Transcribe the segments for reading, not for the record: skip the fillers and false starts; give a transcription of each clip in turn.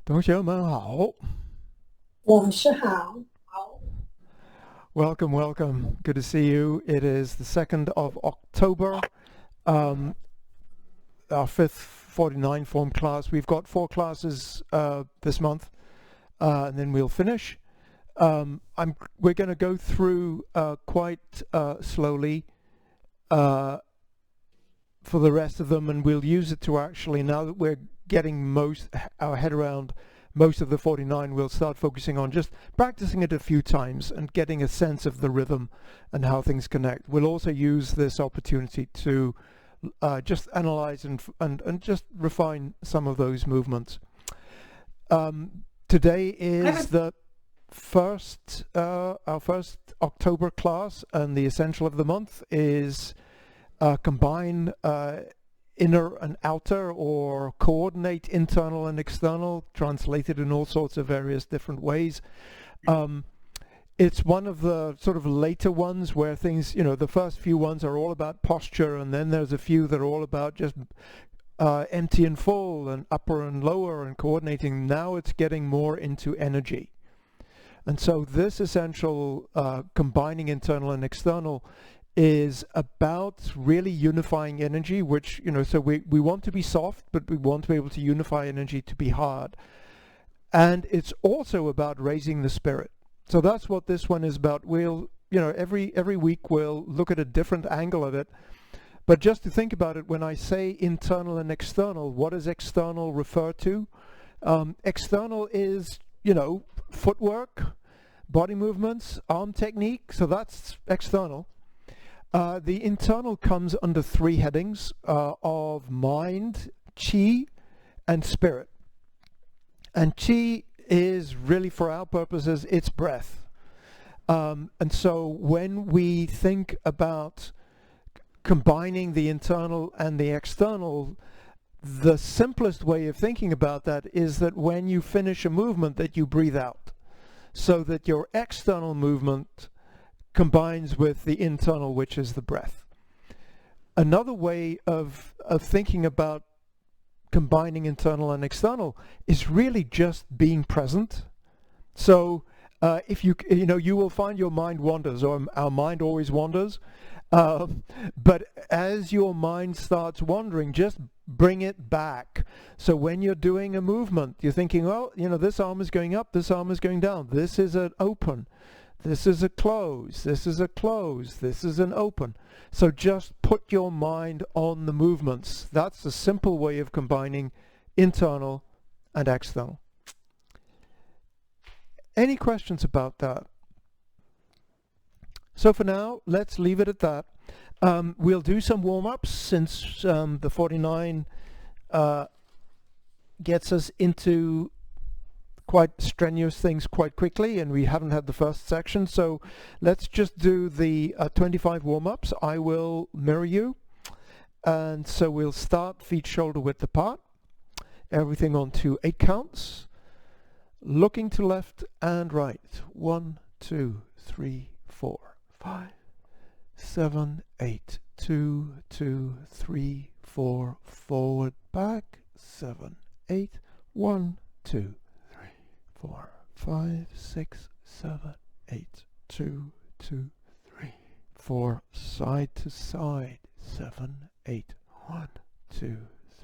同学们好我是好，，welcome, welcome. Good to see you. It is the 2nd of October, um, our fifth 49 form class. We've got 4 classes this month, and then we'll finish. We're going to go through quite slowly uh, for the rest of them, and we'll use it to actually, now that we're getting our head around most of the 49, we'll start focusing on just practicing it a few times and getting a sense of the rhythm and how things connect. We'll also use this opportunity to just analyze and just refine some of those movements. Today is the our first October class, and the essential of the month is combine inner and outer, or coordinate internal and external, translated in all sorts of various different ways. It's one of the sort of later ones where things, the first few ones are all about posture, and then there's a few that are all about just empty and full and upper and lower and coordinating. Now it's getting more into energy. And so this essential combining internal and external is about really unifying energy, which, so we want to be soft, but we want to be able to unify energy to be hard. And it's also about raising the spirit. So that's what this one is about. We'll, every week we'll look at a different angle of it. But just to think about it, when I say internal and external, what does external refer to? External is, footwork, body movements, arm technique. So that's external. The internal comes under 3 headings of mind, chi, and spirit. And chi is really, for our purposes, it's breath. And so when we think about combining the internal and the external, the simplest way of thinking about that is that when you finish a movement, that you breathe out, so that your external movement combines with the internal, which is the breath. Another way of thinking about combining internal and external is really just being present. So if you will find your mind wanders, or our mind always wanders, but as your mind starts wandering, just bring it back. So when you're doing a movement, you're thinking, well, this arm is going up, this arm is going down, this is an open, this is a close, this is a close, this is an open. So just put your mind on the movements. That's a simple way of combining internal and external. Any questions about that? So for now, let's leave it at that. We'll do some warm-ups, since the 49 gets us into quite strenuous things quite quickly, and we haven't had the first section. So let's just do the 25 warm-ups. I will mirror you. And so we'll start feet shoulder width apart. Everything on to 8 counts. Looking to left and right. 1, 2, 3, 4, 5, 7, 8. 2, 2, 3, 4. Forward, back. 7, 8. 1, 2, 4, 5, 6, 7, 8. 2, 2, 3, 4. Side to side. 7, 8. 1, 2,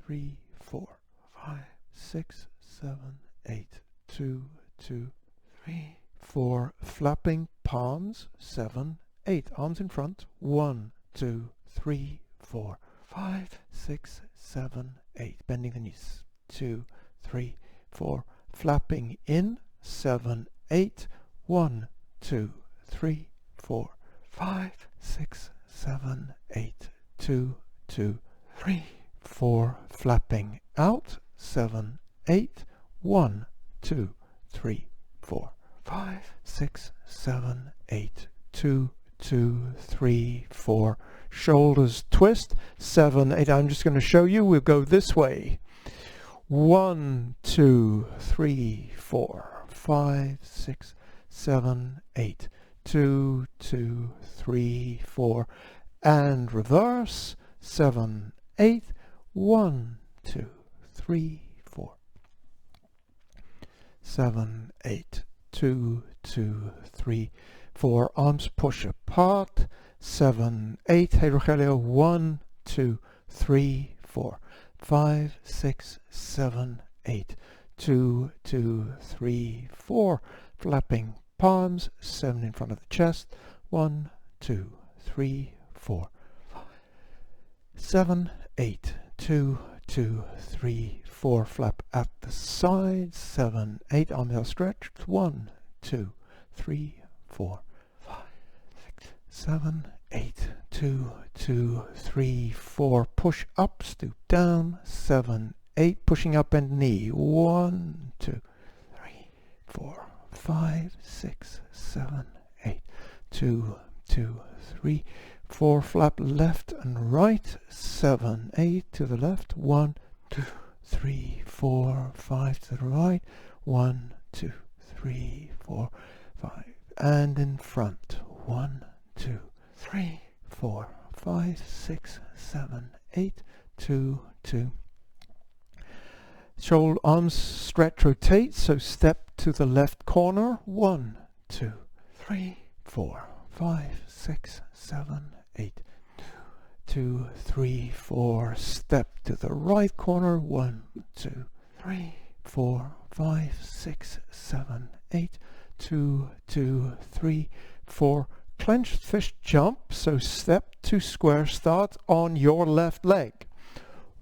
3, 4, 5, 6, 7, 8. 2, 2, 3, 4. Flapping palms. 7, 8. Arms in front. 1, 2, 3, 4, 5, 6, 7, 8. Bending the knees. 2, 3, 4. Flapping in. 7, 8. 1, 2, 3, 4, 5, 6, 7, 8. 2, 2, 3, 4. Flapping out. 7, 8. 1, 2, 3, 4, 5, 6, 7, 8. 2, 2, 3, 4. Shoulders twist. 7, 8. I'm just going to show you. We'll go this way. 1, 2, 3, 4, 5, 6, 7, 8. 2, 2, 3, 4. And reverse. 7, 8. 1, 2, 3, 4. 7, 8, 2, 2, 3, 4. Arms push apart. 7, 8. Hey, Rogelio. 1, 2, 3, 4, 5, 6, 7, 8. 2, 2, 3, 4. Flapping palms. 7 in front of the chest. 1, 2, 3, 4, 5, 7, 8. 2, 2, 3, 4. Flap at the sides. 7, 8. Arms are stretched. 1, 2, 3, 4, 5, 6, 7, 8. 2, 2, 3, 4. Push up, stoop down. 7, 8. Pushing up and knee. 1, 2, 3, 4, 5, 6, 7, 8. 2, 2, 3, 4. Flap left and right. 7, 8 to the left. 1, 2, 3, 4, 5 to the right. 1, 2, 3, 4, 5. And in front. 1, 2, 3, 4, 5, 6, 7, 8. 2, 2. Shoulder, arms stretch, rotate. So step to the left corner. 1, 2, 3, 4, 5, 6, 7, 8. 2, 3, 4. Step to the right corner. 1, 2, 3, 4, 5, 6, 7, 8. 2, 2, 3, 4. Clenched fist jump. So step to square start on your left leg.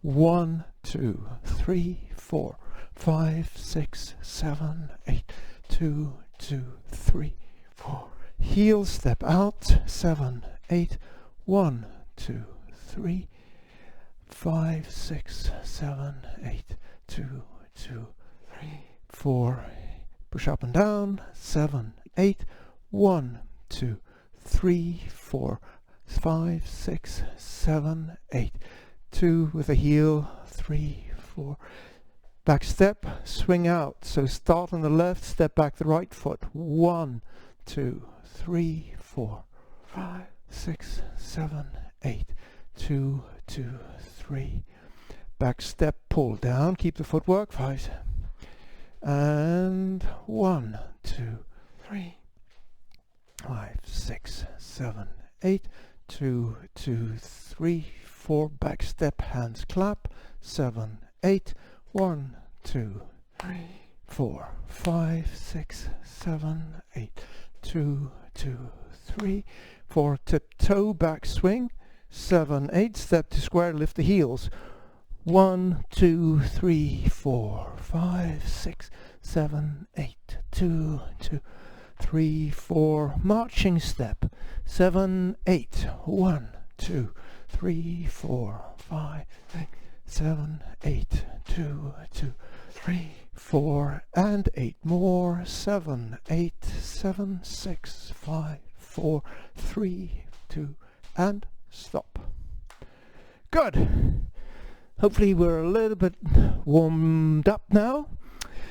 1, 2, 3, 4, 5, 6, 7, 8. 2, 2, 3, 4. Heel step out. 7, 8. 1, 2, 3, 5, 6, 7, 8. 2, 2, 3, 4. Push up and down. 7, 8. 1, 2, 3, 4, 5, 6, 7, 8. 2 with a heel. 3, 4. Back step, swing out. So start on the left, step back the right foot. 1, 2, 3, 4, 5, 6, 7, 8. 2, 2, 3. Back step, pull down. Keep the footwork. 5. And 1, 2, 3, 5, 6, 7, 8. 2, 2, 3, 4. Back step, hands clap. 7, 8. 1, 2, 3, 4, 5, 6, 7, 8. 2, 2, 3, 4. Tiptoe back swing. 7, 8. Step to square, lift the heels. 1, 2, 3, 4, 5, 6, 7, 8. 2, 2, 3, 4. Marching step. 7, 8. 1, 2, 3, 4, 5, 6, 7, 8. 2, 2, 3, 4, and 8 more. 7, 8, 7, 6, 5, 4, 3, 2, and stop. Good. Hopefully we're a little bit warmed up now.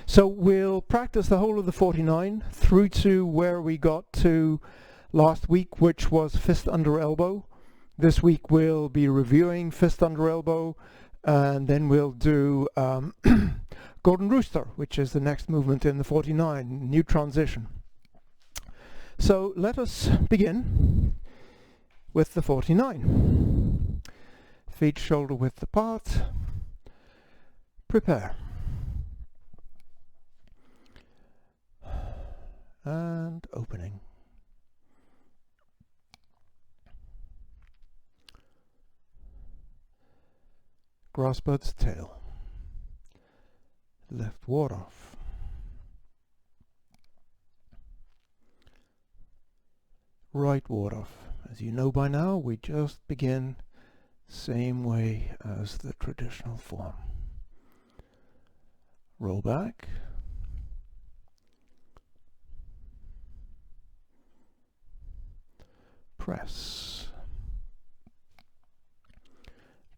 So we'll practice the whole of the 49 through to where we got to last week, which was fist under elbow. This week we'll be reviewing fist under elbow, and then we'll do Golden Rooster, which is the next movement in the 49, new transition. So let us begin with the 49. Feet shoulder width apart. Prepare. And opening. Grassbird's tail. Left ward off. Right ward off. As you know by now, we just begin same way as the traditional form. Roll back. Press.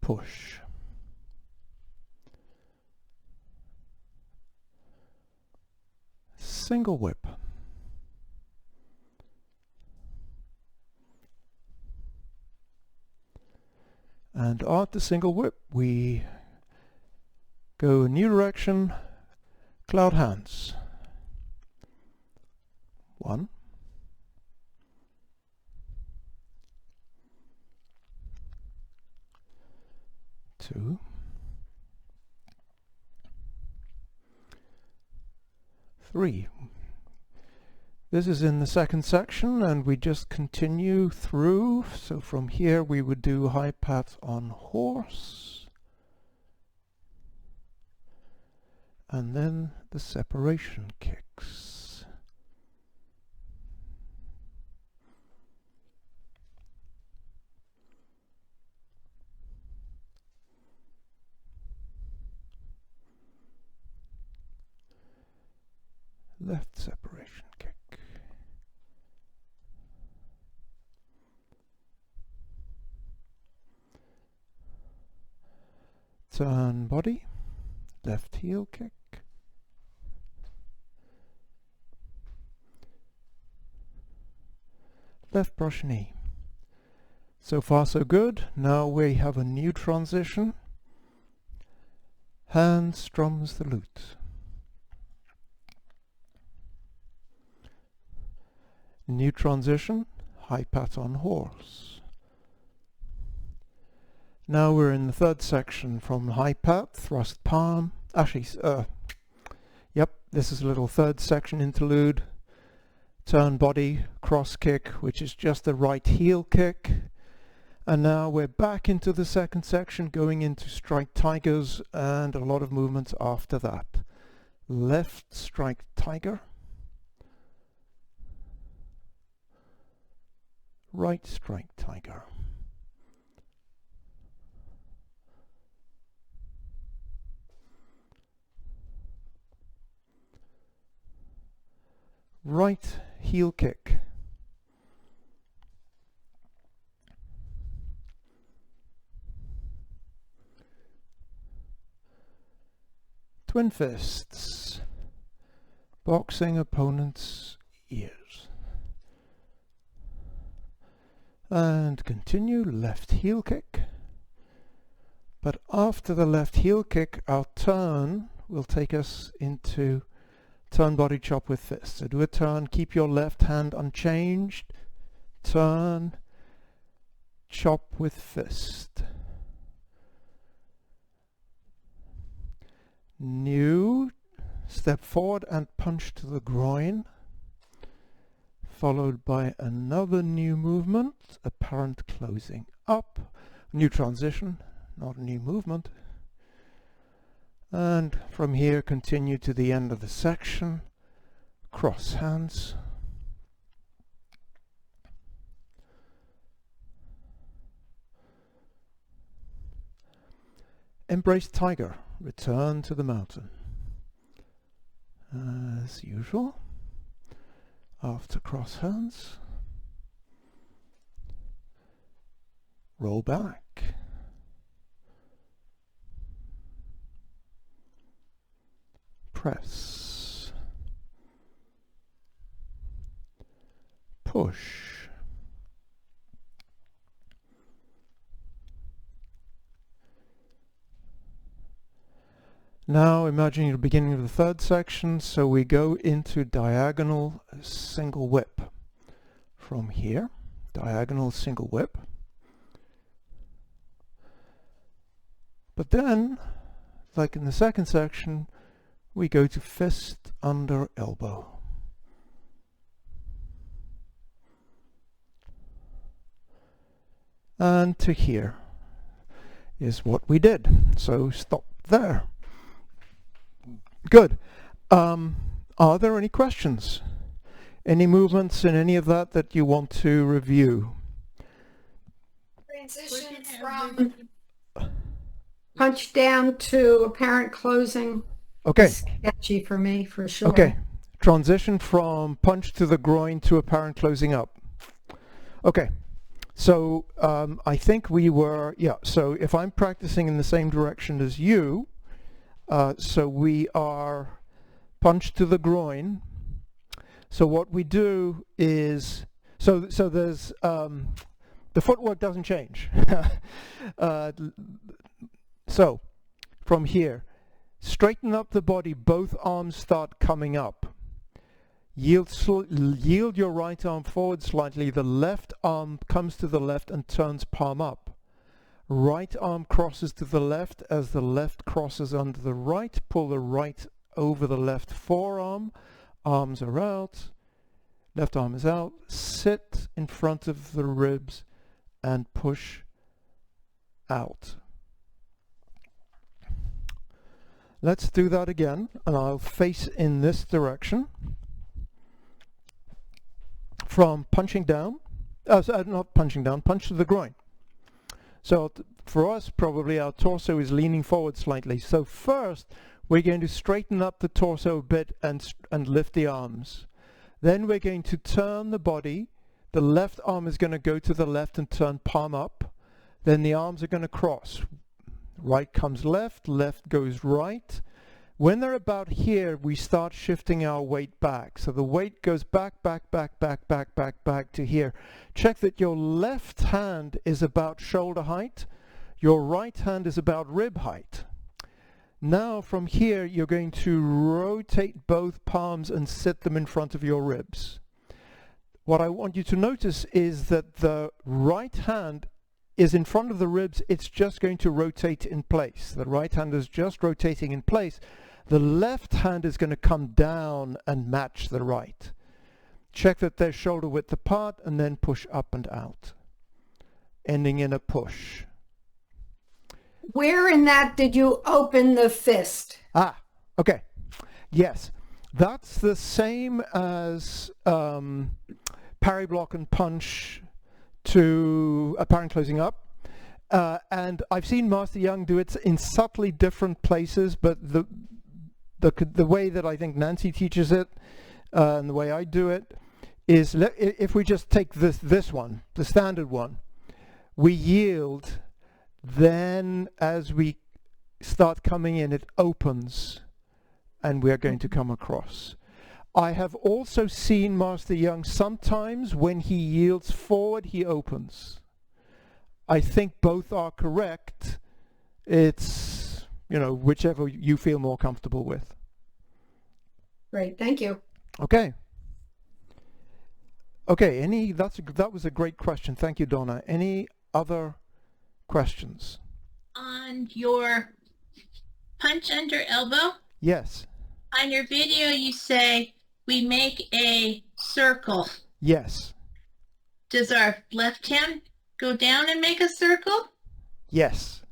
Push. Single whip. And at the single whip, we go a new direction, cloud hands. 1, 2, 3. This is in the second section, and we just continue through. So from here we would do high pat on horse, and then the separation kicks. Left separation kick. Turn body, left heel kick. Left brush knee. So far so good. Now we have a new transition. Hand strums the lute. New transition, high pat on horse. Now we're in the third section from high pat, thrust palm. Actually, yep, this is a little third section interlude. Turn body, cross kick, which is just the right heel kick. And now we're back into the second section, going into strike tigers, and a lot of movements after that. Left strike tiger. Right strike tiger. Right heel kick. Twin fists. Boxing opponent's ears. And continue left heel kick. But after the left heel kick, our turn will take us into turn body chop with fist. So do a turn, keep your left hand unchanged, turn, chop with fist. New, step forward and punch to the groin, followed by another new movement, apparent closing up, new transition, not a new movement. And from here continue to the end of the section, cross hands, embrace tiger, return to the mountain. As usual, after cross hands, roll back. Press, push, now imagine the beginning of the third section, so we go into diagonal single whip from here, diagonal single whip, but then, like in the second section, we go to fist under elbow. And to here is what we did. So stop there. Good. Are there any questions? Any movements in any of that that you want to review? Transition from punch down to apparent closing. Okay. Sketchy for me, for sure. Okay. Transition from punch to the groin to apparent closing up. Okay. So I think we were, yeah, so if I'm practicing in the same direction as you, so we are punch to the groin. So what we do is, so there's, the footwork doesn't change. So from here, straighten up the body, both arms start coming up. Yield your right arm forward slightly. The left arm comes to the left and turns palm up. Right arm crosses to the left as the left crosses under the right. Pull the right over the left forearm. Arms are out. Left arm is out. Sit in front of the ribs and push out. Let's do that again, and I'll face in this direction. From punching down, not punching down, punch to the groin. So for us, probably our torso is leaning forward slightly. So first, we're going to straighten up the torso a bit and lift the arms. Then we're going to turn the body. The left arm is going to go to the left and turn palm up. Then the arms are going to cross. Right comes left, left goes right. When they're about here, we start shifting our weight back. So the weight goes back to here. Check that your left hand is about shoulder height. Your right hand is about rib height. Now from here, you're going to rotate both palms and sit them in front of your ribs. What I want you to notice is that the right hand is in front of the ribs. It's just going to rotate in place. The right hand is just rotating in place. The left hand is going to come down and match the right. Check that they're shoulder width apart and then push up and out, ending in a push. Where in that did you open the fist? Ah, okay. Yes, that's the same as parry, block, and punch to apparent closing up. And I've seen Master Young do it in subtly different places, but the way that I think Nancy teaches it and the way I do it is, if we just take this one, the standard one, we yield, then as we start coming in, it opens and we're going to come across. I have also seen Master Young sometimes when he yields forward, he opens. I think both are correct. It's, you know, whichever you feel more comfortable with. Great, thank you. Okay. Okay, that was a great question. Thank you, Donna. Any other questions? On your punch under elbow? Yes. On your video, you say, we make a circle. Yes. Does our left hand go down and make a circle? Yes.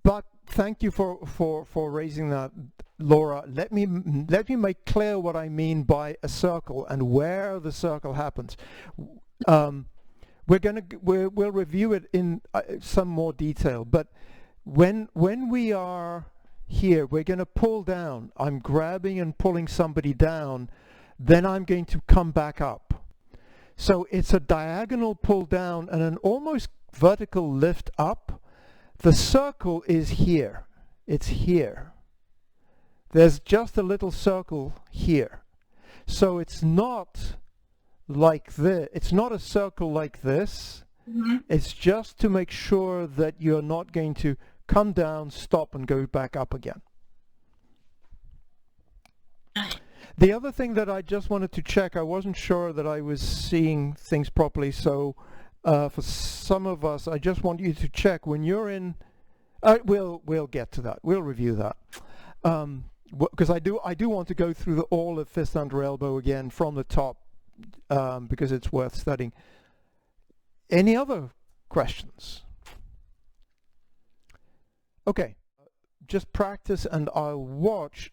But thank you for raising that, Laura. Let me make clear what I mean by a circle and where the circle happens. We'll review it in some more detail, but when we are here, we're going to pull down. I'm grabbing and pulling somebody down, then I'm going to come back up. So it's a diagonal pull down and an almost vertical lift up. The circle is here. It's here. There's just a little circle here. So it's not like this. It's not a circle like this. Mm-hmm. It's just to make sure that you're not going to come down, stop, and go back up again. The other thing that I just wanted to check, I wasn't sure that I was seeing things properly, so for some of us, I just want you to check when you're in, we'll get to that, we'll review that. Because I do want to go through all of fist under elbow again from the top, because it's worth studying. Any other questions? Okay, just practice and I'll watch.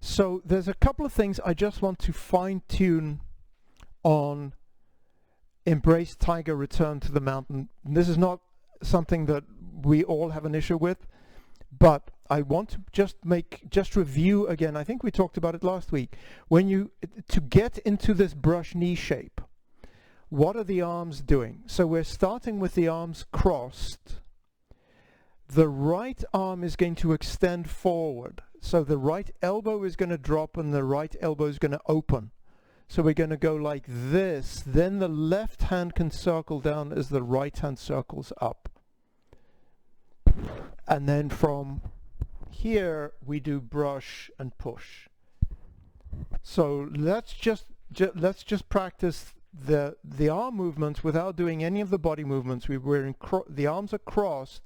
So there's a couple of things I just want to fine-tune on embrace tiger, return to the mountain. This is not something that we all have an issue with, but I want to just review again. I think we talked about it last week. To get into this brush knee shape, what are the arms doing? So we're starting with the arms crossed. The right arm is going to extend forward. So the right elbow is going to drop and the right elbow is going to open. So we're going to go like this. Then the left hand can circle down as the right hand circles up. And then from here we do brush and push. So let's just practice the arm movements without doing any of the body movements. The arms are crossed.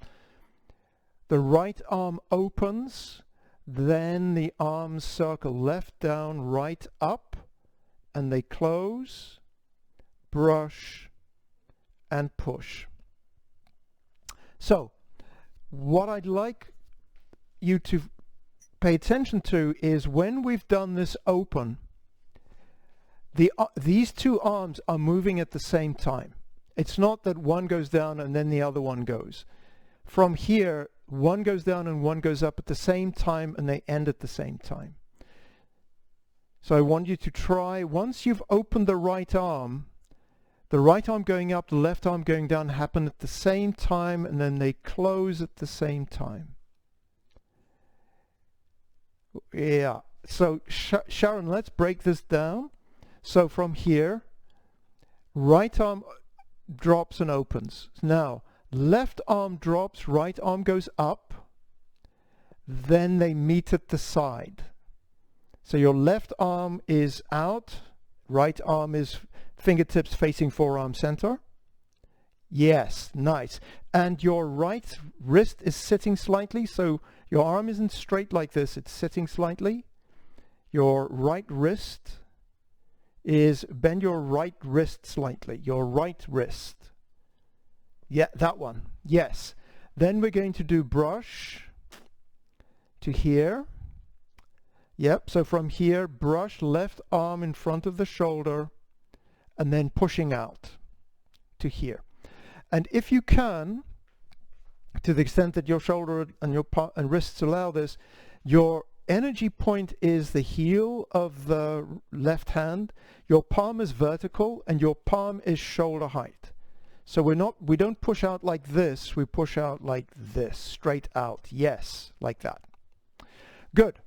The right arm opens, then the arms circle left down, right up, and they close, brush, and push. So what I'd like you to pay attention to is when we've done this open, these two arms are moving at the same time. It's not that one goes down and then the other one goes. From here, one goes down and one goes up at the same time, and they end at the same time. So I want you to try, once you've opened the right arm going up, the left arm going down happen at the same time, and then they close at the same time. Yeah, so Sharon, let's break this down. So from here, right arm drops and opens. Now, left arm drops, right arm goes up, then they meet at the side. So your left arm is out, right arm is fingertips facing forearm center. Yes, nice. And your right wrist is sitting slightly, so your arm isn't straight like this, it's sitting slightly. Your right wrist is, bend your right wrist slightly, your right wrist. Yeah, that one, yes. Then we're going to do brush to here. Yep, so from here, brush left arm in front of the shoulder, and then pushing out to here. And if you can, to the extent that your shoulder and your wrists allow this, your energy point is the heel of the left hand, your palm is vertical, and your palm is shoulder height. So we don't push out like this, we push out like this, straight out. Yes, like that. Good.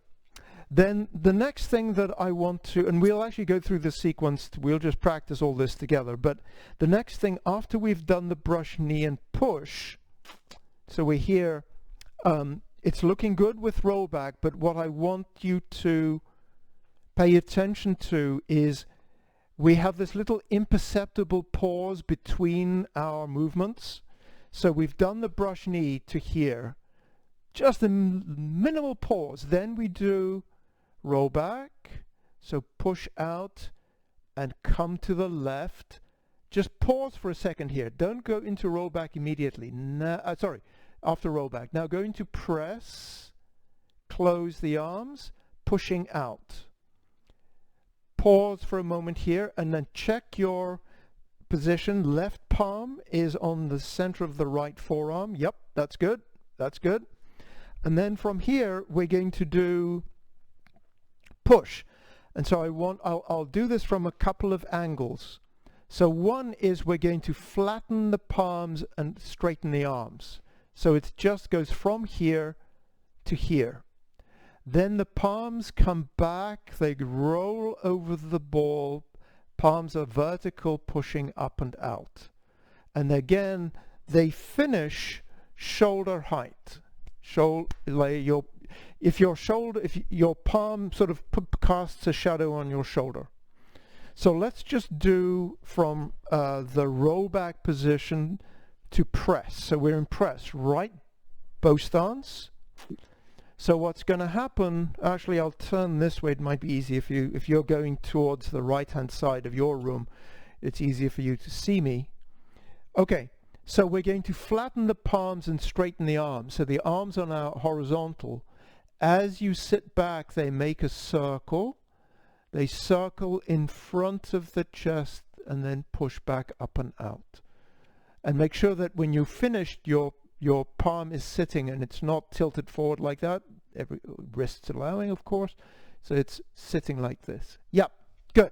Then the next thing that I want to, and we'll actually go through the sequence, we'll just practice all this together, but the next thing after we've done the brush, knee, and push, so we're here, it's looking good with rollback, but what I want you to pay attention to is we have this little imperceptible pause between our movements. So we've done the brush knee to here, just a minimal pause. Then we do roll back, so push out and come to the left. Just pause for a second here. Don't go into roll back immediately. Sorry, after roll back. Now going to press, close the arms, pushing out. Pause for a moment here and then check your position. Left palm is on the center of the right forearm. Yep, that's good. That's good. And then from here, we're going to do push. And so I'll do this from a couple of angles. So one is we're going to flatten the palms and straighten the arms. So it just goes from here to here. Then the palms come back, they roll over the ball, palms are vertical, pushing up and out. And again, they finish shoulder height. If your palm sort of casts a shadow on your shoulder. So let's just do from the rollback position to press. So we're in press, right bow stance. So what's going to happen, actually I'll turn this way, it might be easy if you're going towards the right hand side of your room, it's easier for you to see me. Okay, so we're going to flatten the palms and straighten the arms. So the arms are now horizontal. As you sit back, they make a circle. They circle in front of the chest and then push back up and out. And make sure that when you've finished, your palm is sitting and it's not tilted forward like that. Every wrist's allowing, of course. So it's sitting like this. Yep, good.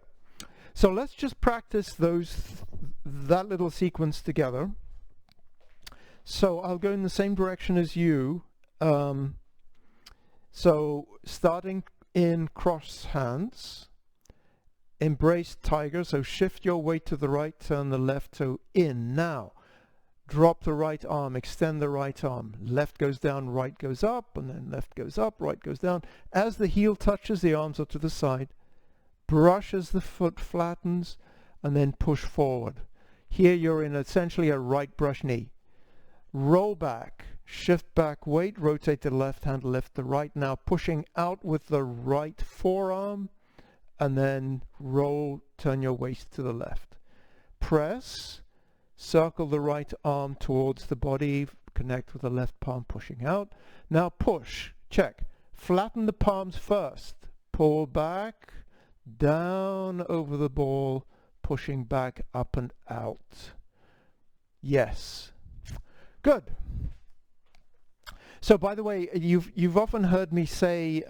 So let's just practice that little sequence together. So I'll go in the same direction as you. So starting in cross hands, embrace tiger. So shift your weight to the right, turn the left toe in. Now, drop the right arm, extend the right arm. Left goes down, right goes up, and then left goes up, right goes down. As the heel touches, the arms are to the side. brush as the foot flattens, and then push forward. Here you're in essentially a right brush knee. Roll back, shift back weight, rotate the left hand, lift the right. Now pushing out with the right forearm, and then roll, turn your waist to the left. Press, circle the right arm towards the body, connect with the left palm, pushing out. Now push, check. Flatten the palms first. Pull back, down over the ball, pushing back up and out. Yes. Good. So by the way, you've often heard me say,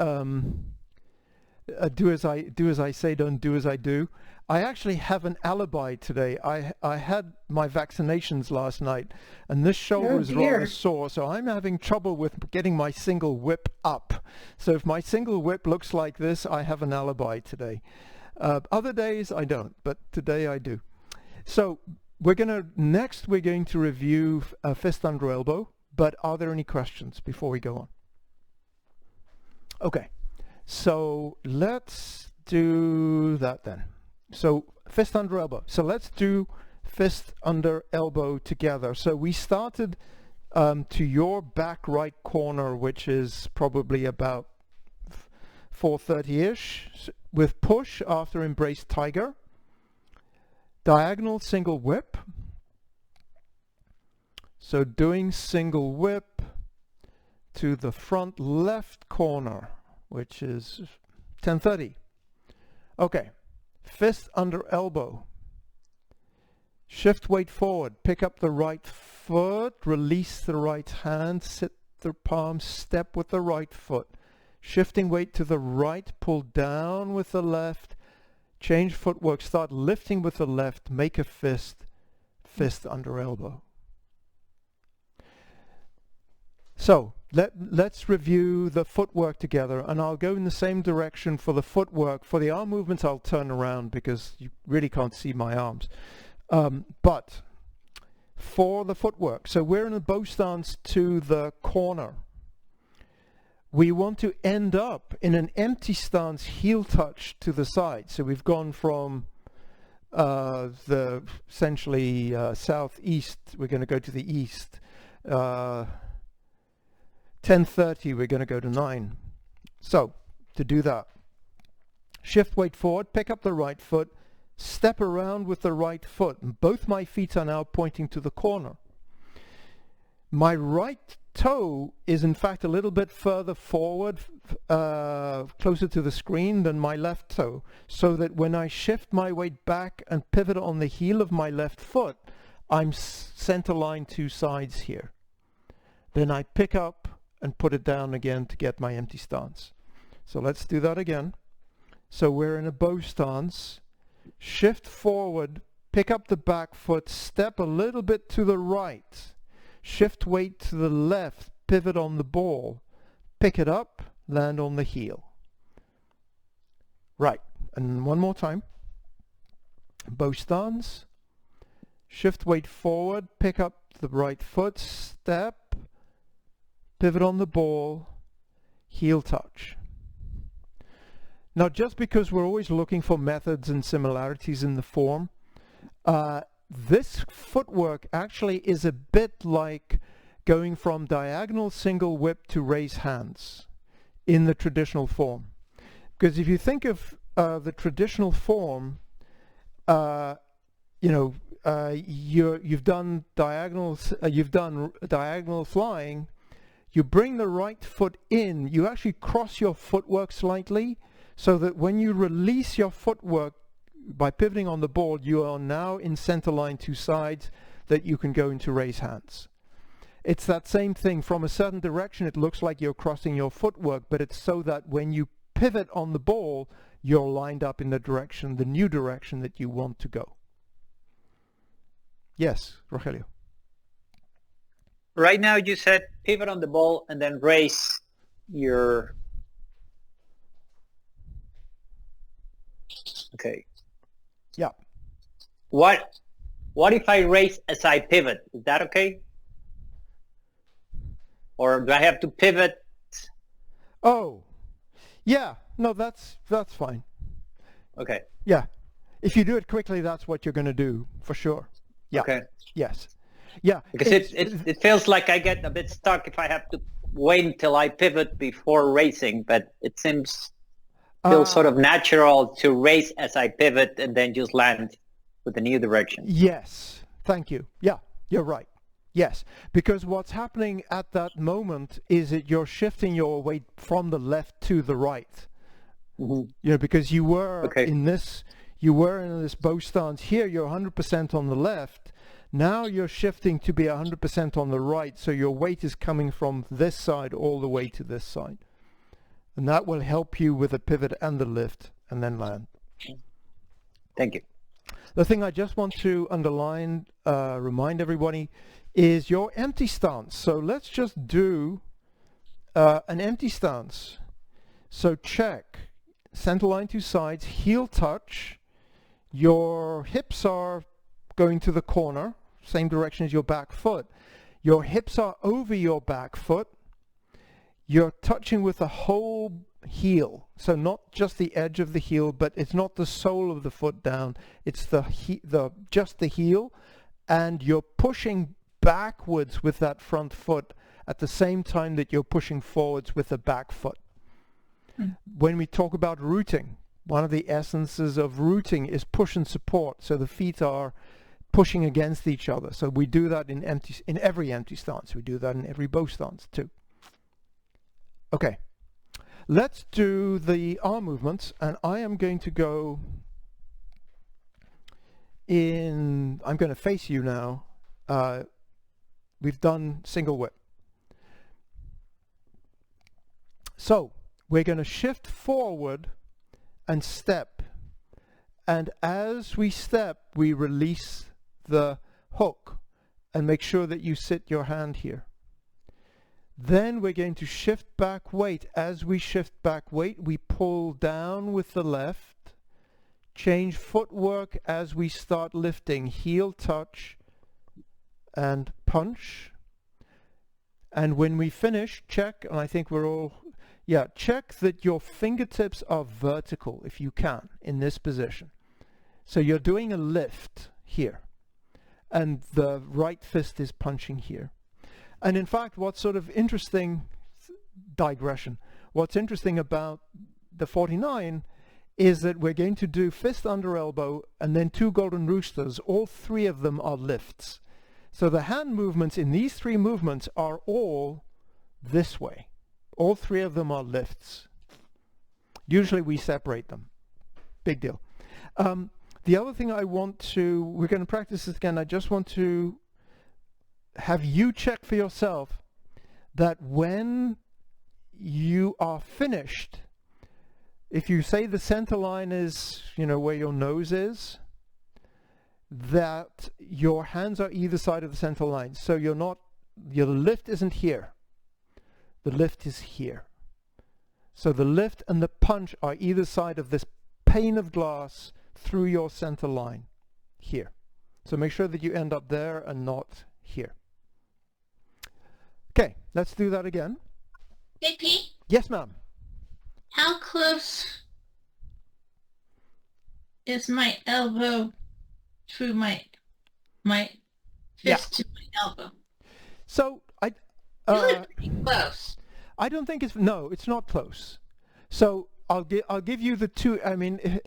do as I say, don't do as I do. I actually have an alibi today. I had my vaccinations last night, and this shoulder is rather sore, so I'm having trouble with getting my single whip up. So if my single whip looks like this, I have an alibi today. Other days I don't, but today I do. So we're going to review fist under elbow, but are there any questions before we go on? Okay, so let's do that then. So fist under elbow. So let's do fist under elbow together. So we started to your back right corner, which is probably about 430-ish, with push after embrace tiger, diagonal single whip. So doing single whip to the front left corner, which is 1030. Okay. Fist under elbow. Shift weight forward. Pick up the right foot. Release the right hand. Sit the palm. Step with the right foot. Shifting weight to the right. Pull down with the left. Change footwork. Start lifting with the left. Make a fist. Fist under elbow. So let's review the footwork together, and I'll go in the same direction for the footwork. For the arm movements, I'll turn around because you really can't see my arms. But for the footwork, so we're in a bow stance to the corner. We want to end up in an empty stance, heel touch to the side. So we've gone from the essentially southeast, we're going to go to the east. 10:30, we're going to go to 9. So, to do that, shift weight forward, pick up the right foot, step around with the right foot, and both my feet are now pointing to the corner. My right toe is in fact a little bit further forward, closer to the screen than my left toe, so that when I shift my weight back and pivot on the heel of my left foot, I'm center line two sides here. Then I pick up and put it down again to get my empty stance. So let's do that again. So we're in a bow stance, shift forward, pick up the back foot, step a little bit to the right, shift weight to the left, pivot on the ball, pick it up, land on the heel. Right, and one more time. Bow stance, shift weight forward, pick up the right foot, step, pivot on the ball, heel touch. Now, just because we're always looking for methods and similarities in the form, this footwork actually is a bit like going from diagonal single whip to raise hands in the traditional form. Because if you think of the traditional form, you've done diagonal flying. You bring the right foot in, you actually cross your footwork slightly so that when you release your footwork by pivoting on the ball, you are now in center line two sides that you can go into raise hands. It's that same thing. From a certain direction, it looks like you're crossing your footwork, but it's so that when you pivot on the ball, you're lined up in the direction, the new direction that you want to go. Yes, Rogelio. Right now you said pivot on the ball and then raise your... Okay. Yeah. What if I raise as I pivot? Is that okay? Or do I have to pivot? Oh, yeah. No, that's fine. Okay. Yeah. If you do it quickly, that's what you're going to do for sure. Yeah. Okay. Yes. Yeah. Because it feels like I get a bit stuck if I have to wait until I pivot before racing, but it feels sort of natural to race as I pivot and then just land with the new direction. Yes. Thank you. Yeah, you're right. Yes, because what's happening at that moment is that you're shifting your weight from the left to the right. Mm-hmm. You know, because you were Okay. in this bow stance here, you're 100% on the left. Now you're shifting to be 100% on the right, so your weight is coming from this side all the way to this side. And that will help you with the pivot and the lift, and then land. Thank you. The thing I just want to underline, remind everybody, is your empty stance. So let's just do an empty stance. So check, center line to sides, heel touch. Your hips are going to the corner, same direction as your back foot. Your hips are over your back foot. You're touching with the whole heel. So not just the edge of the heel, but it's not the sole of the foot down. It's just the heel. And you're pushing backwards with that front foot at the same time that you're pushing forwards with the back foot. When we talk about rooting, one of the essences of rooting is push and support. So the feet are pushing against each other. So we do that in every empty stance. We do that in every bow stance too. Okay, let's do the arm movements, and I am going to go in, I'm going to face you now. We've done single whip. So we're going to shift forward and step, and as we step we release the hook and make sure that you sit your hand here. Then we're going to shift back weight. As we shift back weight, we pull down with the left, change footwork as we start lifting, heel touch and punch. And when we finish, check, and I think we're all, yeah, check that your fingertips are vertical if you can in this position. So you're doing a lift here, and the right fist is punching here. And in fact, what's sort of interesting, digression, what's interesting about the 49 is that we're going to do fist under elbow and then 2 golden roosters. All 3 of them are lifts. So the hand movements in these 3 movements are all this way. All 3 of them are lifts. Usually we separate them. Big deal. The other thing I want to, we're going to practice this again, I just want to have you check for yourself that when you are finished, if you say the center line is, you know, where your nose is, that your hands are either side of the center line. So you're not, your lift isn't here. The lift is here. So the lift and the punch are either side of this pane of glass through your center line here. So make sure that you end up there and not here. Okay, let's do that again. Hey, Pete, Yes, ma'am. how close is my elbow to my fist to my elbow? So Pretty close. I don't think it's, no, it's not close. So I'll give you the 2, I mean,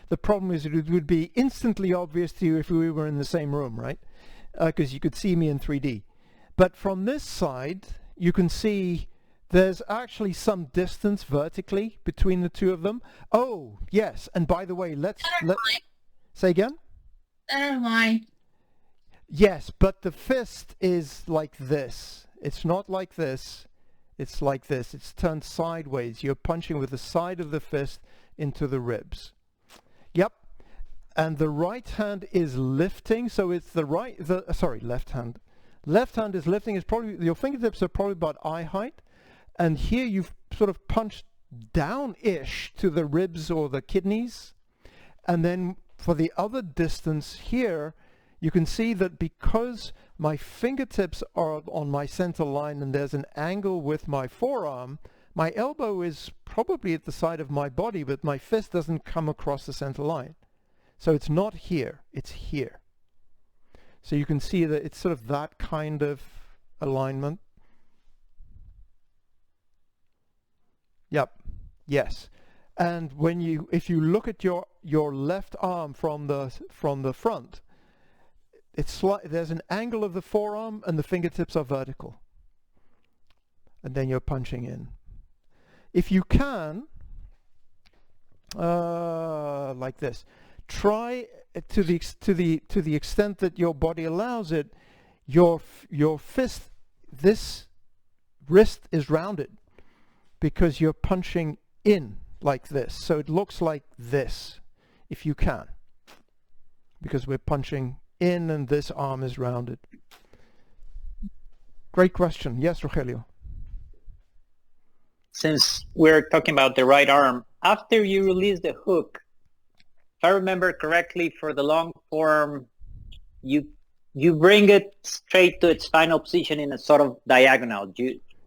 the problem is it would be instantly obvious to you if we were in the same room, right? Because you could see me in 3D. But from this side, you can see there's actually some distance vertically between the 2 of them. Oh, yes, and by the way, let's say again? Center line. Yes, but the fist is like this. It's not like this. It's like this. It's turned sideways. You're punching with the side of the fist into the ribs. Yep. And the right hand is lifting, so it's left hand. Left hand is lifting. Is probably, your fingertips are probably about eye height, and here you've sort of punched down-ish to the ribs or the kidneys, and then for the other distance here, you can see that because my fingertips are on my center line and there's an angle with my forearm My elbow is probably at the side of my body, but my fist doesn't come across the center line. So it's not here, it's here. So you can see that it's sort of that kind of alignment. Yep, yes. And when if you look at your left arm from the front, there's an angle of the forearm and the fingertips are vertical. And then you're punching in. If you can, like this, try to the extent that your body allows it, your fist, this wrist is rounded because you're punching in like this. So it looks like this, if you can, because we're punching in and this arm is rounded. Great question. Yes, Rogelio. Since we're talking about the right arm, after you release the hook, if I remember correctly, for the long form, you bring it straight to its final position in a sort of diagonal.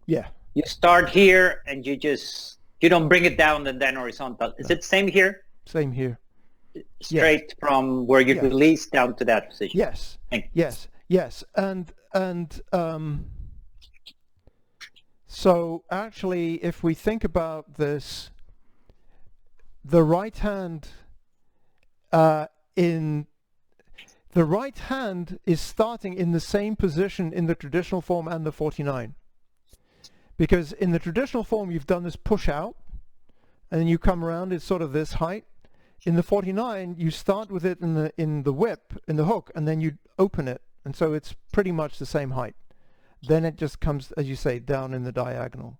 Yeah. You start here and you don't bring it down and then horizontal. Is it same here? Same here. Straight from where you release down to that position. Yes. Yes. And so actually, if we think about this, the right hand the right hand is starting in the same position in the traditional form and the 49. Because in the traditional form, you've done this push out, and then you come around, it's sort of this height. In the 49, you start with it in the whip, in the hook, and then you open it, and so it's pretty much the same height. Then it just comes, as you say, down in the diagonal.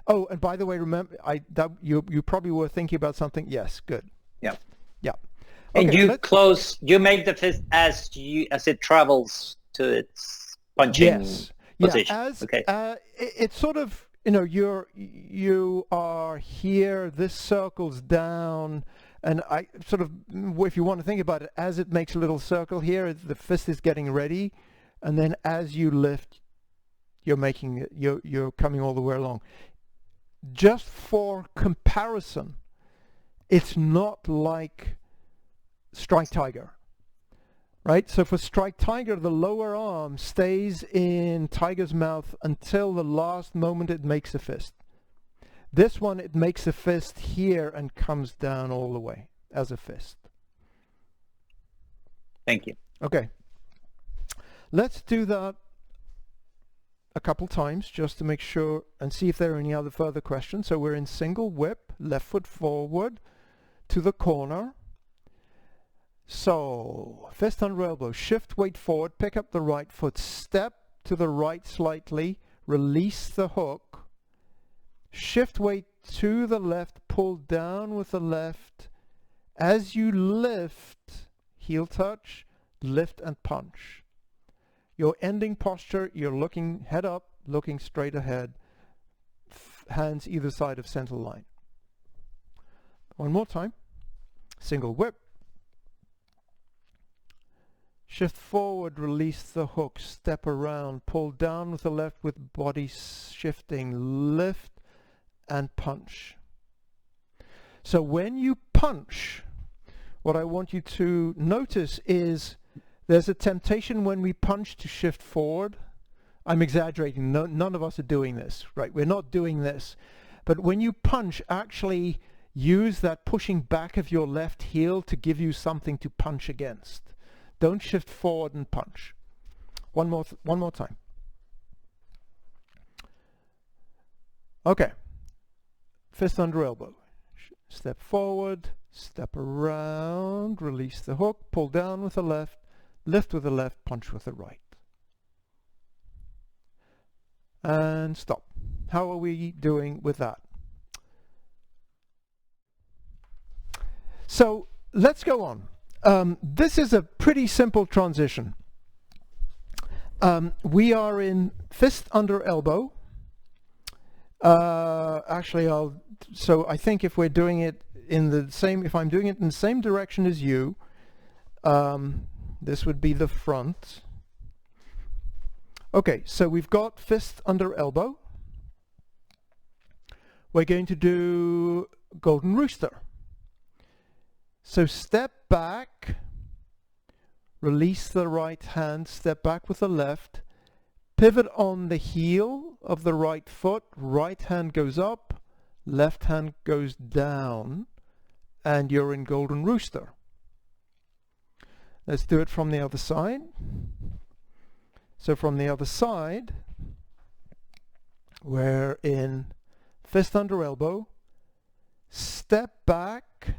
Oh, and by the way, remember, you probably were thinking about something. Yes, good. Yeah. Yeah. And okay, you make the fist as it travels to its punching position. Yeah, it's sort of, you are here, this circles down, and I sort of, if you want to think about it, as it makes a little circle here, the fist is getting ready, and then as you lift, you're making it, you're coming all the way along. Just for comparison, it's not like Strike Tiger, right? So for Strike Tiger, the lower arm stays in Tiger's mouth until the last moment it makes a fist. This one, it makes a fist here and comes down all the way as a fist. Thank you. Okay. Let's do that a couple times just to make sure and see if there are any other further questions. So we're in single whip, left foot forward to the corner. So fist under elbow, shift weight forward, pick up the right foot, step to the right slightly, release the hook, shift weight to the left, pull down with the left. As you lift, heel touch, lift and punch. Your ending posture, you're looking head up, looking straight ahead, hands either side of center line. One more time. Single whip. Shift forward, release the hook, step around, pull down with the left with body shifting, lift and punch. So when you punch, what I want you to notice is there's a temptation when we punch to shift forward. I'm exaggerating, none of us are doing this, right? We're not doing this. But when you punch, actually use that pushing back of your left heel to give you something to punch against. Don't shift forward and punch. One more time. Okay. Fist under elbow. Step forward, step around, release the hook, pull down with the left, lift with the left, punch with the right. And stop. How are we doing with that? So let's go on. This is a pretty simple transition. We are in fist under elbow. Actually, so I think if we're doing it in the same, if I'm doing it in the same direction as you, this would be the front. Okay, so we've got fist under elbow. we're going to do Golden Rooster. So step back, release the right hand, step back with the left, pivot on the heel of the right foot, right hand goes up, left hand goes down, and you're in Golden Rooster. Let's do it from the other side. So from the other side, we're in fist under elbow, step back,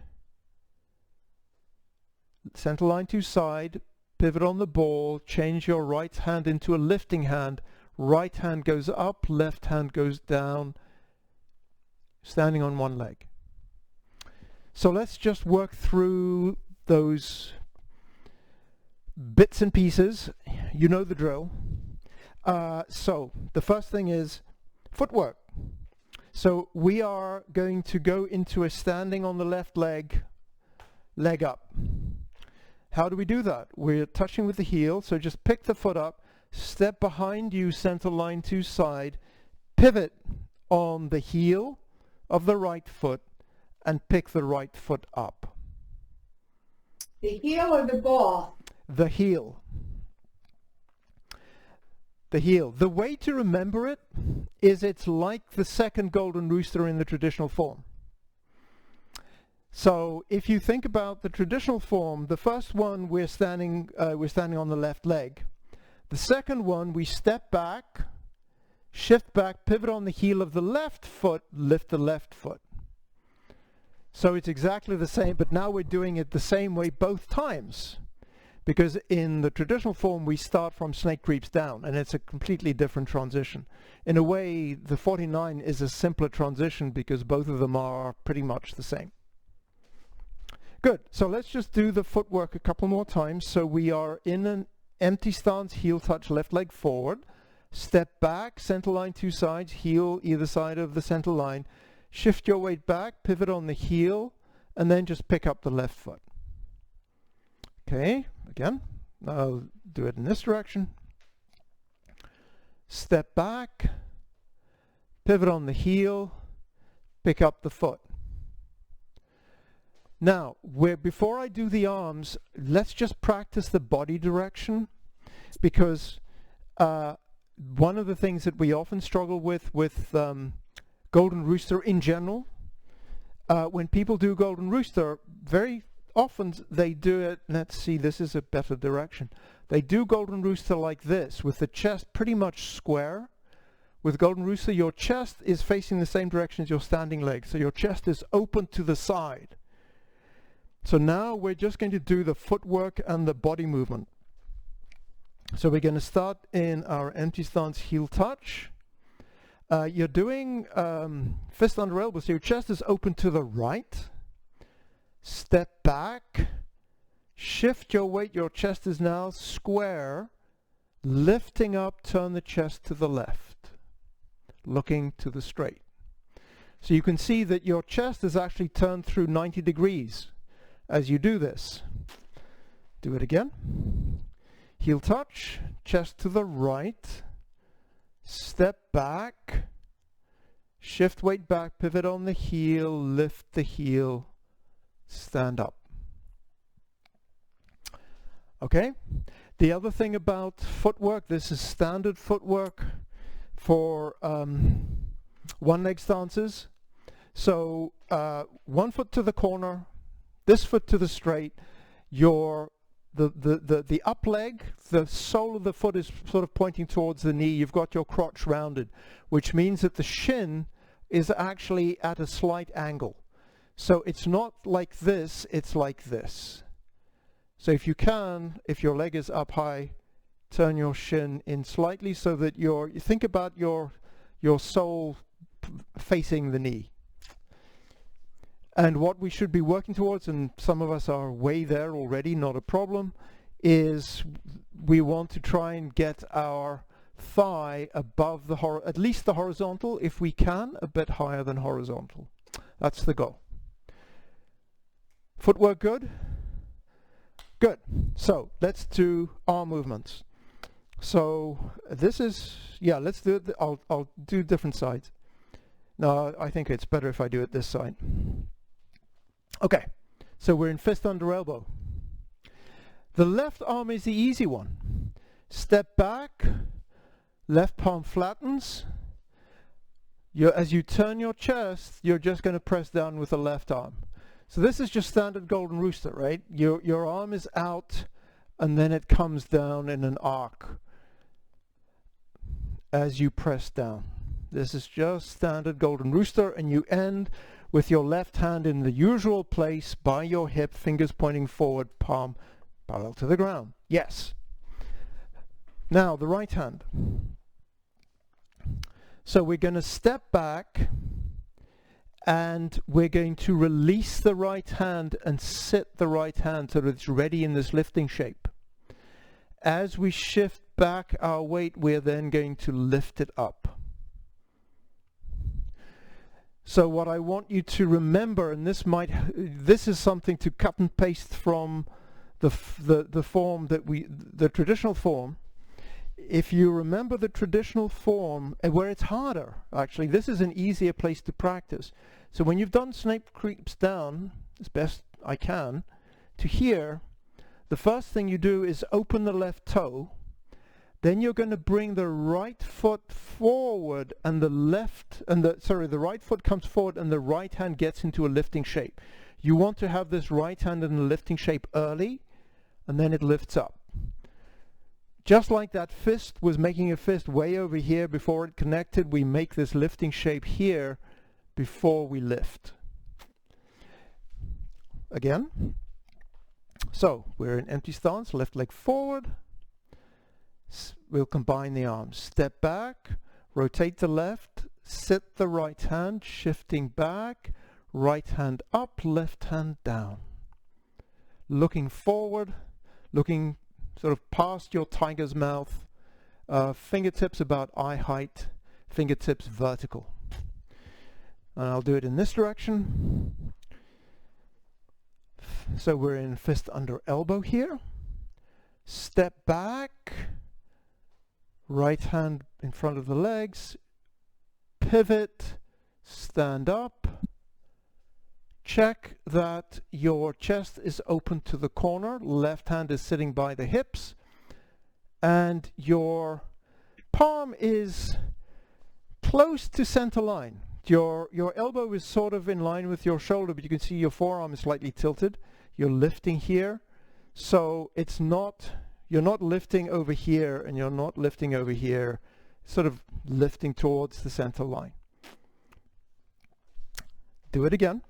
center line to side, pivot on the ball, change your right hand into a lifting hand, right hand goes up, left hand goes down, standing on one leg. So let's just work through those bits and pieces. You know the drill. So the first thing is footwork. So we are going to go into a standing on the left leg, leg up. How do we do that? We're touching with the heel, so just pick the foot up, step behind you, center line to side, pivot on the heel of the right foot, and pick the right foot up. The heel or the ball? The heel. The heel. The way to remember it is it's like the second Golden Rooster in the traditional form. So if you think about the traditional form, the first one we're standing on the left leg. The second one we step back, shift back, pivot on the heel of the left foot, lift the left foot. So it's exactly the same, but now we're doing it the same way both times. Because in the traditional form we start from snake creeps down, and it's a completely different transition. In a way, the 49 is a simpler transition because both of them are pretty much the same. Good, so let's just do the footwork a couple more times. So we are in an empty stance, heel touch, left leg forward, step back, center line two sides, heel either side of the center line, shift your weight back, pivot on the heel, and then just pick up the left foot. Okay, again, I'll do it in this direction. Step back, pivot on the heel, pick up the foot. Now, before I do the arms, let's just practice the body direction, because one of the things that we often struggle with Golden Rooster in general, when people do Golden Rooster, very often they do it, let's see, this is a better direction. They do Golden Rooster like this, with the chest pretty much square. With Golden Rooster, your chest is facing the same direction as your standing leg, so your chest is open to the side. So now we're just going to do the footwork and the body movement. So we're going to start in our empty stance heel touch. You're doing fist under elbow, so your chest is open to the right. Step back, shift your weight, your chest is now square, lifting up, turn the chest to the left, looking to the straight. So you can see that your chest is actually turned through 90 degrees as you do this. Do it again. Heel touch, chest to the right, step back, shift weight back, pivot on the heel, lift the heel, stand up. Okay? The other thing about footwork, this is standard footwork for one leg stances. So one foot to the corner, this foot to the straight, the up leg, the sole of the foot is sort of pointing towards the knee. You've got your crotch rounded, which means that the shin is actually at a slight angle. So it's not like this, it's like this. So if you can, if your leg is up high, turn your shin in slightly so that you think about your sole facing the knee. And what we should be working towards, and some of us are way there already, not a problem, is we want to try and get our thigh above at least the horizontal, if we can, a bit higher than horizontal. That's the goal. Footwork good? Good. So let's do arm movements. So this is, yeah, let's do it. I'll do different sides. No, I think it's better if I do it this side. Okay, so we're in fist under elbow. The left arm is the easy one. Step back, left palm flattens. As you turn your chest, you're just going to press down with the left arm. So this is just standard Golden Rooster, right? Your arm is out, and then it comes down in an arc as you press down. This is just standard Golden Rooster, and you end with your left hand in the usual place by your hip, fingers pointing forward, palm parallel to the ground. Yes. Now the right hand. So we're going to step back, and we're going to release the right hand and sit the right hand so that it's ready in this lifting shape. As we shift back our weight, we're then going to lift it up. So what I want you to remember, and this is something to cut and paste from the form that the traditional form. If you remember the traditional form, where it's harder, actually, this is an easier place to practice. So when you've done snake creeps down, as best I can, to here, the first thing you do is open the left toe. Then you're going to bring the right foot forward, and the right foot comes forward, and the right hand gets into a lifting shape. You want to have this right hand in a lifting shape early, and then it lifts up. Just like that fist was making a fist way over here before it connected, we make this lifting shape here before we lift. Again. So we're in empty stance, left leg forward. We'll combine the arms. Step back, rotate the left, sit the right hand, shifting back, right hand up, left hand down. Looking forward, looking sort of past your tiger's mouth, fingertips about eye height, fingertips vertical. And I'll do it in this direction. So we're in fist under elbow here. Step back, right hand in front of the legs, pivot, stand up. Check that your chest is open to the corner, left hand is sitting by the hips, and your palm is close to center line. Your elbow is sort of in line with your shoulder, but you can see your forearm is slightly tilted. You're lifting here, so you're not lifting over here, and you're not lifting over here, sort of lifting towards the center line. Do it again.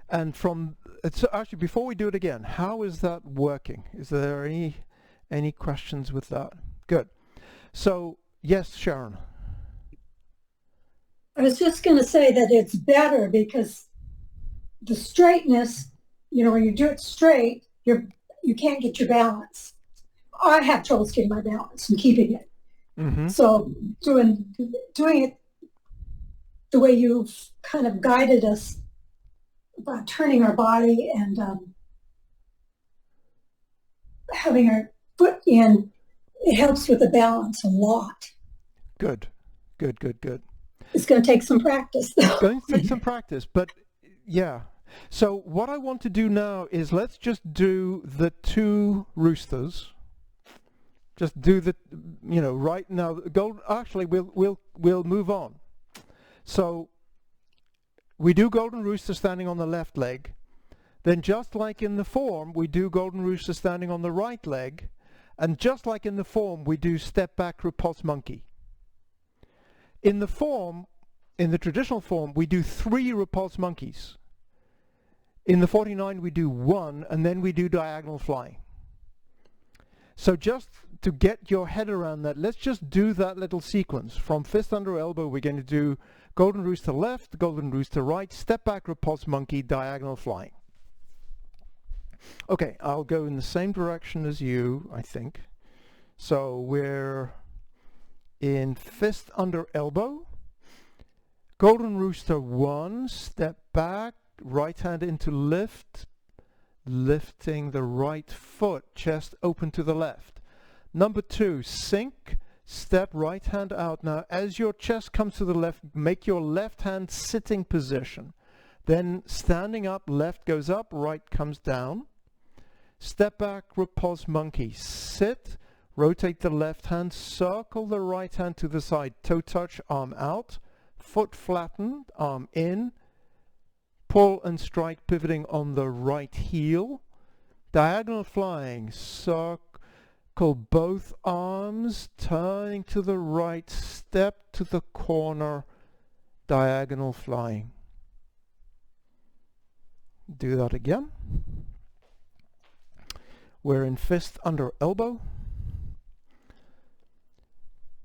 And actually, before we do it again, how is that working? Is there any questions with that? Good. So, yes, Sharon. I was just going to say that it's better because the straightness, when you do it straight, you can't get your balance. I have trouble getting my balance and keeping it. Mm-hmm. So doing it the way you've kind of guided us about turning our body and having our foot in, it helps with the balance a lot. Good. It's going to take some practice, though. It's going to take some practice, but yeah. So what I want to do now is let's just do the two roosters. Just do the, right now. Actually, we'll move on. So we do Golden Rooster standing on the left leg. Then just like in the form, we do Golden Rooster standing on the right leg. And just like in the form, we do step back Repulse monkey. In the traditional form, we do 3 Repulse monkeys. In the 49, we do 1, and then we do diagonal flying. So just to get your head around that, let's just do that little sequence. From fist under elbow, we're going to do Golden Rooster left, Golden Rooster right, step back Repulse monkey, diagonal flying. Okay, I'll go in the same direction as you, I think. So we're in fist under elbow, Golden Rooster 1, step back, right hand into lift, lifting the right foot, chest open to the left. Number 2, sink, Step right hand out. Now, as your chest comes to the left, make your left hand sitting position. Then standing up, left goes up, right comes down. Step back, repulse monkey. Sit, rotate the left hand, circle the right hand to the side. Toe touch, arm out. Foot flattened, arm in. Pull and strike, pivoting on the right heel. Diagonal flying, circle both arms, turning to the right, step to the corner, diagonal flying. Do that again. We're in fist under elbow.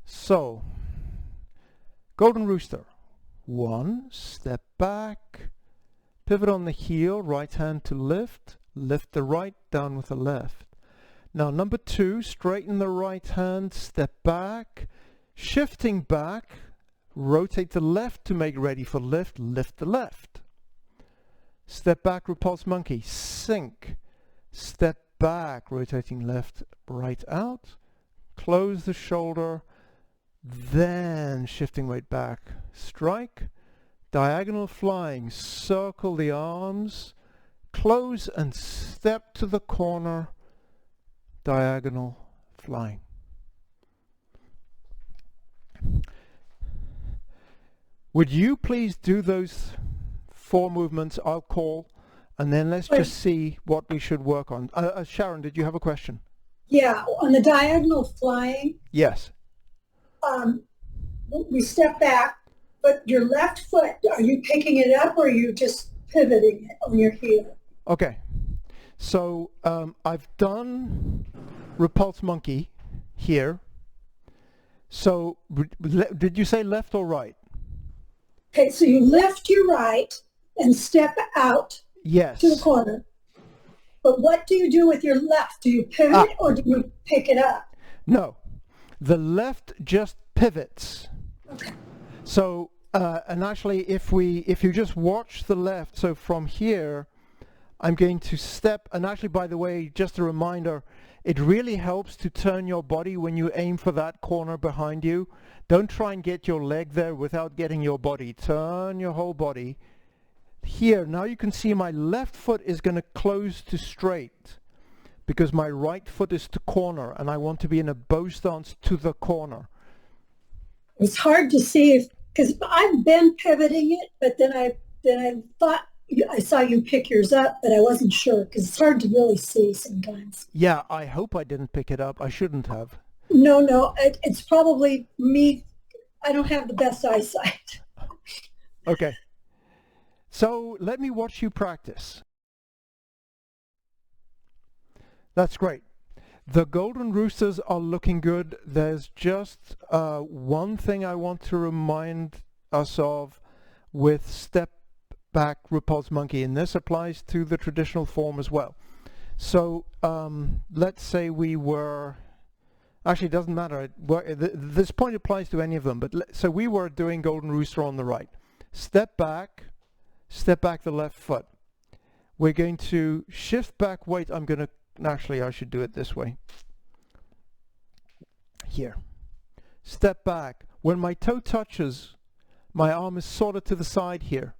So, Golden Rooster. 1, step back, pivot on the heel, right hand to lift, lift the right, down with the left. Now number 2, straighten the right hand, step back, shifting back, rotate the left to make ready for lift, lift the left. Step back, repulse monkey, sink, step back, rotating left, right out, close the shoulder, then shifting weight back, strike, diagonal flying, circle the arms, close and step to the corner, diagonal flying. Would you please do those 4 movements I'll call, and then let's just see what we should work on. Sharon, did you have a question? Yeah, on the diagonal flying, Yes. we step back, but your left foot, are you picking it up or are you just pivoting it on your heel? Okay. So I've done repulse monkey here. So did you say left or right? Okay, so you lift your right and step out Yes. to the corner. But what do you do with your left? Do you pivot or do you pick it up? No. The left just pivots. Okay. So and actually if you just watch the left, so from here I'm going to step, and actually by the way, just a reminder, it really helps to turn your body when you aim for that corner behind you. Don't try and get your leg there without getting your body. Turn your whole body. Here, now you can see my left foot is going to close to straight because my right foot is to corner, and I want to be in a bow stance to the corner. It's hard to see if, because I've been pivoting it, but then I thought I saw you pick yours up, but I wasn't sure because it's hard to really see sometimes. Yeah, I hope I didn't pick it up. I shouldn't have. No, it's probably me. I don't have the best eyesight. Okay. So let me watch you practice. That's great. The Golden Roosters are looking good. There's just one thing I want to remind us of with step back repulse monkey, and this applies to the traditional form as well. So let's say we were, actually it doesn't matter, this point applies to any of them, but so we were doing Golden Rooster on the right. Step back the left foot. We're going to shift back weight. I'm going to, actually I should do it this way. Here. Step back. When my toe touches, my arm is sort of to the side here.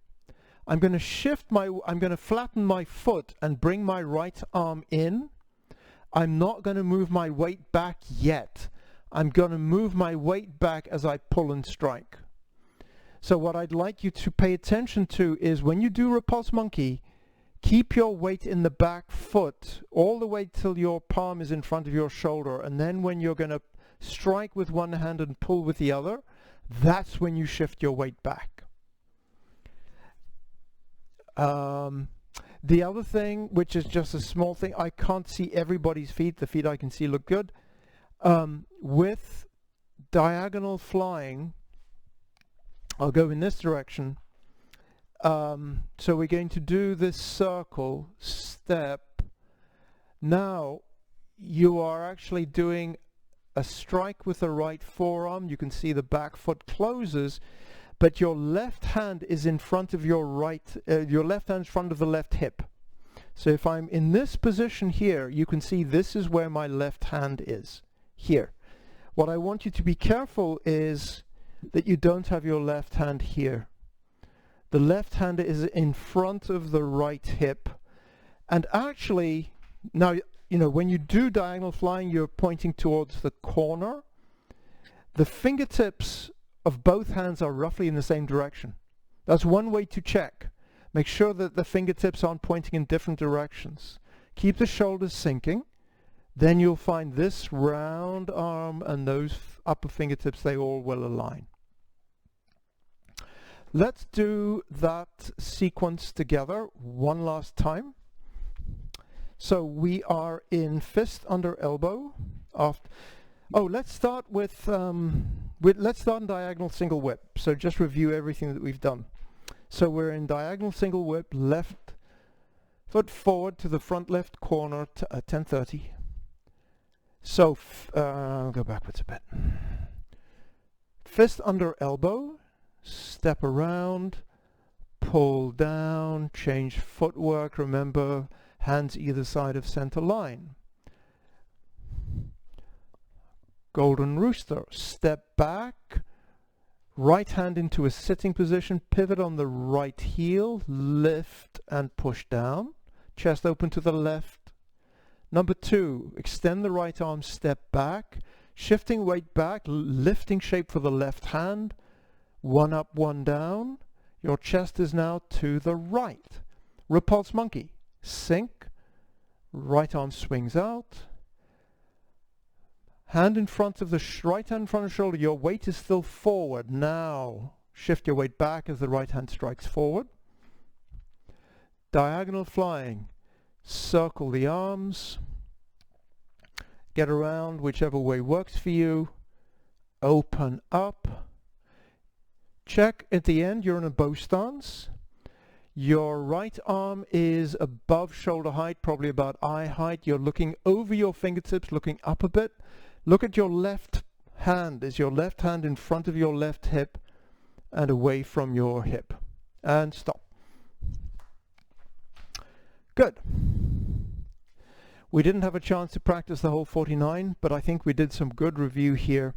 I'm going to flatten my foot and bring my right arm in. I'm not going to move my weight back yet. I'm going to move my weight back as I pull and strike. So what I'd like you to pay attention to is when you do repulse monkey, keep your weight in the back foot all the way till your palm is in front of your shoulder, and then when you're going to strike with one hand and pull with the other, that's when you shift your weight back. The other thing, which is just a small thing, I can't see everybody's feet. The feet I can see look good. With diagonal flying, I'll go in this direction. So we're going to do this circle step. Now you are actually doing a strike with the right forearm. You can see the back foot closes, but your left hand is in front of your right, your left hand is in front of the left hip. So if I'm in this position here, you can see this is where my left hand is, here. What I want you to be careful is that you don't have your left hand here. The left hand is in front of the right hip. And actually, now, you know, when you do diagonal flying, you're pointing towards the corner. The fingertips of both hands are roughly in the same direction. That's one way to check. Make sure that the fingertips aren't pointing in different directions. Keep the shoulders sinking. Then you'll find this round arm and those upper fingertips, they all will align. Let's do that sequence together one last time. So we are in fist under elbow. Let's start with let's start in diagonal single whip. So just review everything that we've done. So we're in diagonal single whip, left foot forward to the front left corner to 1030. So go backwards a bit. Fist under elbow, step around, pull down, change footwork. Remember, hands either side of center line. Golden Rooster, step back, right hand into a sitting position, pivot on the right heel, lift and push down, chest open to the left. Number 2, extend the right arm, step back, shifting weight back, lifting shape for the left hand, one up, one down. Your chest is now to the right. Repulse monkey, sink, right arm swings out, hand in front of the right hand in front of the shoulder, your weight is still forward. Now shift your weight back as the right hand strikes forward. Diagonal flying, circle the arms, get around whichever way works for you, open up, check at the end you're in a bow stance. Your right arm is above shoulder height, probably about eye height. You're looking over your fingertips, looking up a bit. Look at your left hand. Is your left hand in front of your left hip and away from your hip? And stop. Good. We didn't have a chance to practice the whole 49, but I think we did some good review here.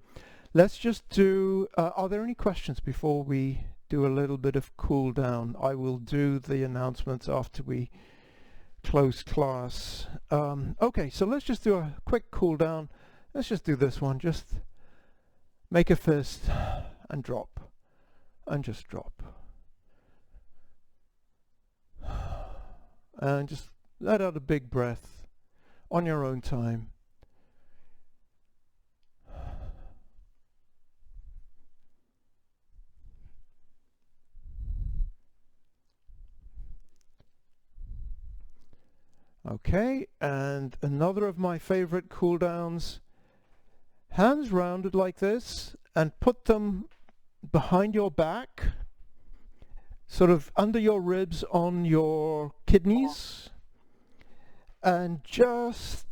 Let's just do, are there any questions before we do a little bit of cool down? I will do the announcements after we close class. Okay, so let's just do a quick cool down. Let's just do this one. Just make a fist and drop, and just drop. And just let out a big breath on your own time. Okay, and another of my favorite cool downs. Hands rounded like this and put them behind your back, sort of under your ribs on your kidneys, and just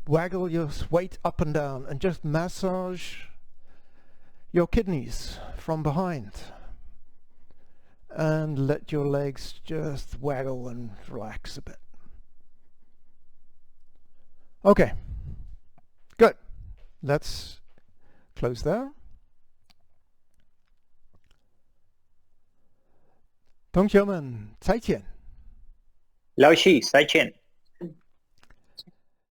waggle your weight up and down and just massage your kidneys from behind. And let your legs just waggle and relax a bit. Okay, good. Let's close there. 同学们，再见。老师，再见。